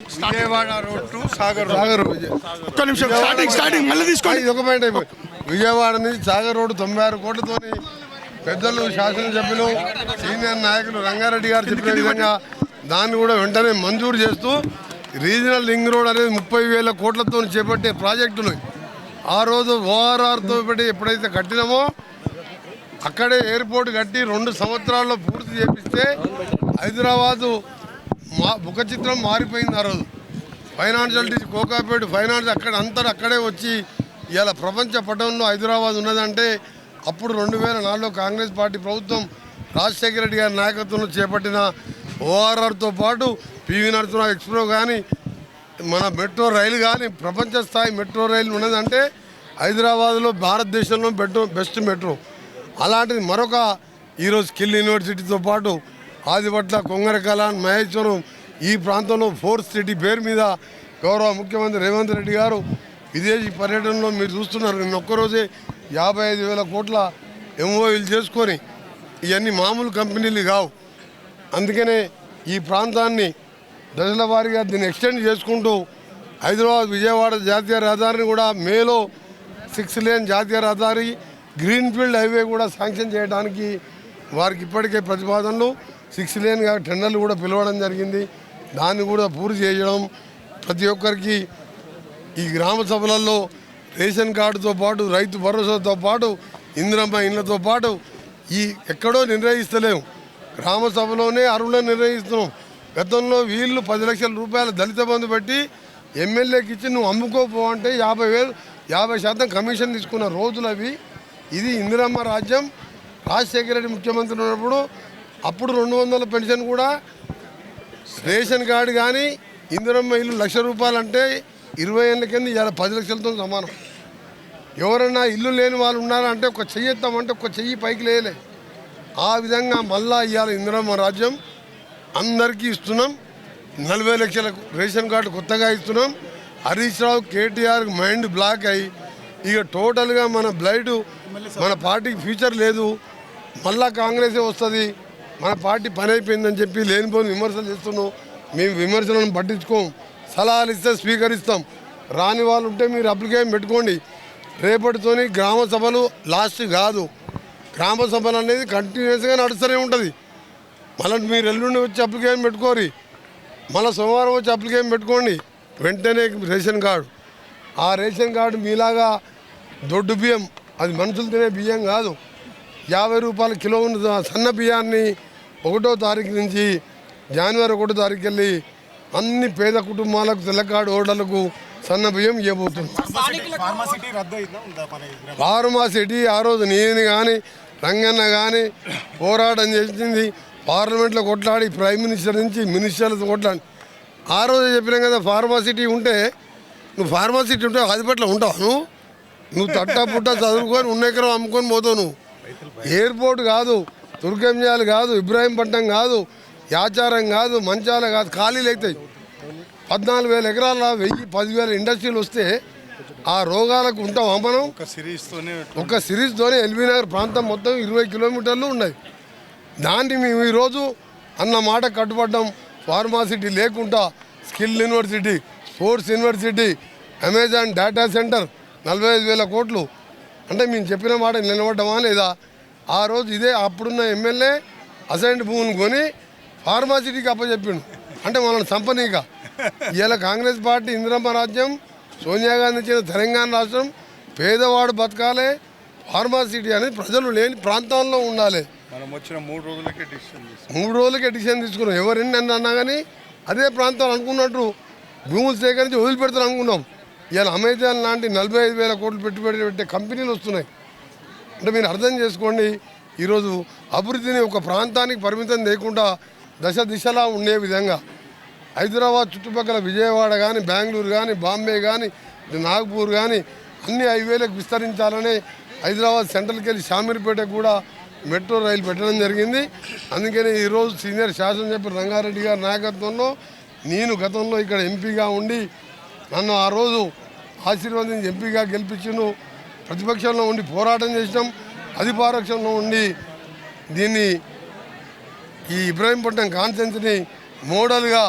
Vijayawada road to Sagar ఒక్క నిమిషం starting మళ్ళీ తీసుకోండి. ఇది ఒక పాయింట్ అయిపోయింది. విజయవాడ నుంచి సాగర్ రోడ్డు 96 కోట్లతోని పెద్దలు శాసనసభ్యులు సీనియర్ నాయకులు రంగారెడ్డి గారు చెప్పిన విధంగా దాన్ని కూడా వెంటనే మంజూరు చేస్తూ రీజనల్ లింక్ రోడ్ అనేది 30,000 కోట్లతో చేపట్టే ప్రాజెక్టును ఆ రోజు ఓఆర్ఆర్తో పెట్టి ఎప్పుడైతే కట్టినామో అక్కడే ఎయిర్పోర్ట్ కట్టి 2 సంవత్సరాల్లో పూర్తి చేపిస్తే హైదరాబాదు ముఖ చిత్రం మారిపోయింది. ఆ రోజు ఫైనాన్షియల్ కోకాపేట ఫైనాన్స్ అక్కడే వచ్చి ఇవాళ ప్రపంచ పటంలో హైదరాబాద్ ఉన్నదంటే అప్పుడు 2004లో కాంగ్రెస్ పార్టీ ప్రభుత్వం రాజశేఖర రెడ్డి గారి నాయకత్వంలో చేపట్టిన ఓఆర్ఆర్తో పాటు పివి నరసింహ ఎక్స్ప్రో కానీ మన మెట్రో రైలు కానీ ప్రపంచ స్థాయి మెట్రో రైలు ఉన్నదంటే హైదరాబాద్లో భారతదేశంలో బెస్ట్ మెట్రో. అలాంటిది మరొక ఈరోజు స్కిల్ యూనివర్సిటీతో పాటు ఆదిపట్ల కొంగరకలాన్ మహేశ్వరం ఈ ప్రాంతంలో 4th సిటీ పేరు మీద గౌరవ ముఖ్యమంత్రి రేవంత్ రెడ్డి గారు విదేశీ పర్యటనలో మీరు చూస్తున్నారు. నిన్న ఒక్కరోజే 55,000 కోట్ల ఎంఓయూలు చేసుకొని ఇవన్నీ మామూలు కంపెనీలు కావు. అందుకనే ఈ ప్రాంతాన్ని దశల వారీగా దీన్ని ఎక్స్టెండ్ చేసుకుంటూ హైదరాబాద్ విజయవాడ జాతీయ రహదారిని కూడా మేలో 6 లేన్ జాతీయ రహదారి గ్రీన్ఫీల్డ్ హైవే కూడా శాంక్షన్ చేయడానికి వారికి ఇప్పటికే ప్రతిపాదనలు 6 లేన్గా టెండర్లు కూడా పిలవడం జరిగింది. దాన్ని కూడా పూర్తి చేయడం ప్రతి ఒక్కరికి ఈ గ్రామ సభలలో రేషన్ కార్డుతో పాటు రైతు భరోసాతో పాటు ఇందిరమ్మ ఇళ్లతో పాటు ఈ ఎక్కడో నిర్ణయిస్తలేము, గ్రామ సభలోనే అర్హులను నిర్ణయిస్తున్నాం. గతంలో వీళ్ళు 10 లక్షల రూపాయల దళిత బంధు పెట్టి ఎమ్మెల్యేకి ఇచ్చి నువ్వు అమ్ముకోపో అంటే 50% కమిషన్ తీసుకున్న రోజులు అవి. ఇది ఇందిరమ్మ రాజ్యం. రాజశేఖర రెడ్డి ముఖ్యమంత్రి ఉన్నప్పుడు అప్పుడు 200 పెన్షన్ కూడా రేషన్ కార్డు కానీ ఇందిరమ్మ ఇల్లు 1,00,000 రూపాయలు అంటే 20 ఏళ్ళ కింద ఇవాళ 10 లక్షలతో సమానం. ఎవరైనా ఇల్లు లేని వాళ్ళు ఉన్నారంటే ఒక చెయ్యి ఎత్తామంటే ఒక చెయ్యి పైకి లేలే. ఆ విధంగా మళ్ళా ఇవాళ ఇందిరమ్మ రాజ్యం అందరికీ ఇస్తున్నాం. 40 లక్షల రేషన్ కార్డు కొత్తగా ఇస్తున్నాం. హరీష్ రావు కేటీఆర్ మైండ్ బ్లాక్ అయ్యి ఇక టోటల్గా మన బ్లైడ్ మన పార్టీకి ఫ్యూచర్ లేదు, మళ్ళా కాంగ్రెసే వస్తుంది, మన పార్టీ పని అయిపోయిందని చెప్పి లేనిపోని విమర్శలు చేస్తున్నాం. మేము విమర్శలను పట్టించుకోం, సలహాలు ఇస్తే స్వీకరిస్తాం. రాని వాళ్ళు ఉంటే మీరు అప్లికేషన్ పెట్టుకోండి. రేపటితోని గ్రామ సభలు లాస్ట్ కాదు, గ్రామ సభలు అనేది కంటిన్యూస్గా నడుస్తూనే ఉంటుంది. మళ్ళీ మీరు ఎల్లుండి వచ్చి అప్లికేషన్ పెట్టుకోరి, మళ్ళీ సోమవారం వచ్చి అప్లికేషన్ పెట్టుకోండి. వెంటనే రేషన్ కార్డు, ఆ రేషన్ కార్డు మీలాగా దొడ్డు బియ్యం, అది మనుషులు తినే బియ్యం కాదు, 50 రూపాయల కిలో ఉన్న సన్న బియ్యాన్ని 1వ తారీఖు నుంచి జనవరి 1వ తారీఖు వెళ్ళి అన్ని పేద కుటుంబాలకు తెల్లకాడు ఓటర్లకు సన్న బియ్యం ఇవ్వబోతుంది. ఫార్మాసిటీ ఆ రోజు నేను కానీ రంగన్న కానీ పోరాటం చేసింది, పార్లమెంట్లో కొట్లాడి ప్రైమ్ మినిస్టర్ నుంచి మినిస్టర్లతో కొట్లాడి ఆ రోజు చెప్పినాం కదా. ఫార్మాసిటీ ఉంటే నువ్వు ఫార్మాసిటీ ఉంటే ఆదిపట్ల ఉంటావు, నువ్వు తట్టా పుట్ట చదువుకొని ఉన్న ఎకరం అమ్ముకొని పోతావు. నువ్వు ఎయిర్పోర్ట్ కాదు, తుర్కెంజాలు కాదు, ఇబ్రాహీంపట్నం కాదు, యాచారం కాదు, మంచాల కాదు, ఖాళీలు అవుతాయి. 14,000 ఎకరాల 10,000 ఇండస్ట్రీలు వస్తే ఆ రోగాలకు ఉంటాం మనం. ఒక సిరీస్తోనే ఎల్బీ నగర్ ప్రాంతం మొత్తం 20 కిలోమీటర్లు ఉన్నాయి. దాన్ని మేము ఈరోజు అన్న మాట కట్టుబడ్డాం. ఫార్మాసిటీ లేకుండా skill university, sports university, Amazon data centre 45,000 కోట్లు అంటే మేము చెప్పిన మాట నిలబడ్డామా లేదా? ఆ రోజు ఇదే అప్పుడున్న ఎమ్మెల్యే అసైన్డ్ భూమిని కొని ఫార్మాసిటీకి అప్పచెప్పిండు అంటే మనల్ని సంపనీక. ఇవాళ కాంగ్రెస్ పార్టీ ఇందిరమ్మ రాజ్యం, సోనియా గాంధీ ఇచ్చిన తెలంగాణ రాష్ట్రం, పేదవాడు బతకాలి, ఫార్మాసిటీ అనేది ప్రజలు లేని ప్రాంతాల్లో ఉండాలి. మనం వచ్చిన 3 రోజులకే డిసిషన్ తీసుకున్నాం. ఎవరిని అన్నా కానీ అదే ప్రాంతాలు అనుకున్నట్టు భూములు సేకరించి వదిలిపెడతారు అనుకున్నాం. ఇవాళ అమెజాన్ లాంటి 45,000 కోట్లు పెట్టుబడి పెట్టే కంపెనీలు వస్తున్నాయి. అంటే మీరు అర్థం చేసుకోండి, ఈరోజు అభివృద్ధిని ఒక ప్రాంతానికి పరిమితం లేకుండా దశ దిశలా ఉండే విధంగా హైదరాబాద్ చుట్టుపక్కల విజయవాడ కానీ, బెంగళూరు కానీ, బాంబే కానీ, నాగపూర్ కానీ అన్ని హైవేలకు విస్తరించాలని హైదరాబాద్ సెంట్రల్కి వెళ్ళి షామీర్పేటకు కూడా మెట్రో రైలు పెట్టడం జరిగింది. అందుకని ఈరోజు సీనియర్ శాసనసభ్యులు రంగారెడ్డి గారి నాయకత్వంలో నేను గతంలో ఇక్కడ ఎంపీగా ఉండి నన్ను ఆ రోజు ఆశీర్వదించి ఎంపీగా గెలిపించిన ప్రతిపక్షంలో ఉండి పోరాటం చేసినాం, అధికారపక్షంలో ఉండి దీన్ని ఈ ఇబ్రాహీంపట్నం కాన్స్టిట్యున్సీని మోడల్గా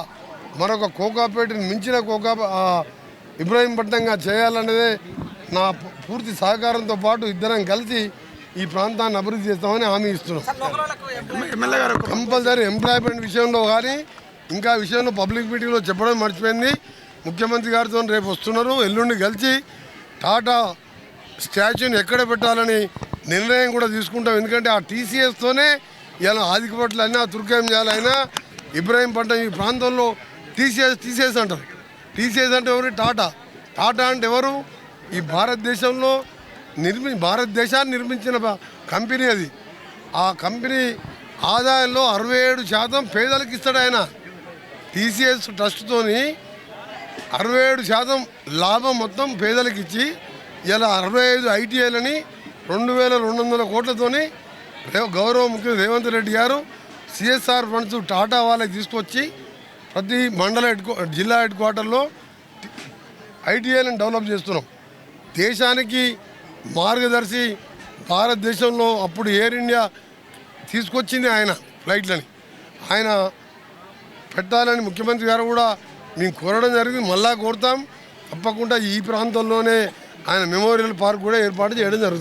మరొక కోకాపేటని మించిన ఇబ్రాహీంపట్నంగా చేయాలనేదే నా పూర్తి సహకారంతో పాటు ఇద్దరం కలిసి ఈ ప్రాంతాన్ని అభివృద్ధి చేస్తామని హామీ ఇస్తున్నాం. ఎమ్మెల్యే గారు కంపల్సరీ ఎంప్లాయ్మెంట్ విషయంలో కానీ ఇంకా విషయంలో పబ్లిక్ మీటింగ్లో చెప్పడం మర్చిపోయింది. ముఖ్యమంత్రి గారితో రేపు వస్తున్నారు, ఎల్లుండి కలిసి టాటా స్టాచ్యూని ఎక్కడ పెట్టాలని నిర్ణయం కూడా తీసుకుంటాం. ఎందుకంటే ఆ టీసీఎస్తోనే ఇలా ఆదికపట్ల అయినా తుర్కేం చేయాలైనా ఇబ్రాహీంపట్నం ఈ ప్రాంతంలో టీసీఎస్ అంటారు. టీసీఎస్ అంటే ఎవరు? టాటా అంటే ఎవరు? ఈ భారతదేశంలో భారతదేశాన్ని నిర్మించిన కంపెనీ అది. ఆ కంపెనీ ఆదాయంలో 67% పేదలకు ఇస్తాడు ఆయన. టీసీఎస్ ట్రస్ట్తోని 67% లాభం మొత్తం పేదలకు ఇచ్చి ఇలా 65 ఐటీఐలని 2200 కోట్లతోని గౌరవ ముఖ్యమంత్రి రేవంత్ రెడ్డి గారు సిఎస్ఆర్ ఫండ్స్ టాటా వాళ్ళకి తీసుకొచ్చి ప్రతి మండల జిల్లా హెడ్ క్వార్టర్లో ఐటీఐలను డెవలప్ చేస్తున్నాం. దేశానికి మార్గదర్శి భారతదేశంలో అప్పుడు ఎయిర్ ఇండియా తీసుకొచ్చింది ఆయన ఫ్లైట్లని. ఆయన పెట్టాలని ముఖ్యమంత్రి గారు కూడా మేము కోరడం జరిగింది. మళ్ళా కోరుతాం. తప్పకుండా ఈ ప్రాంతంలోనే ఆయన మెమోరియల్ పార్క్ కూడా ఏర్పాటు చేయడం జరుగుతుంది.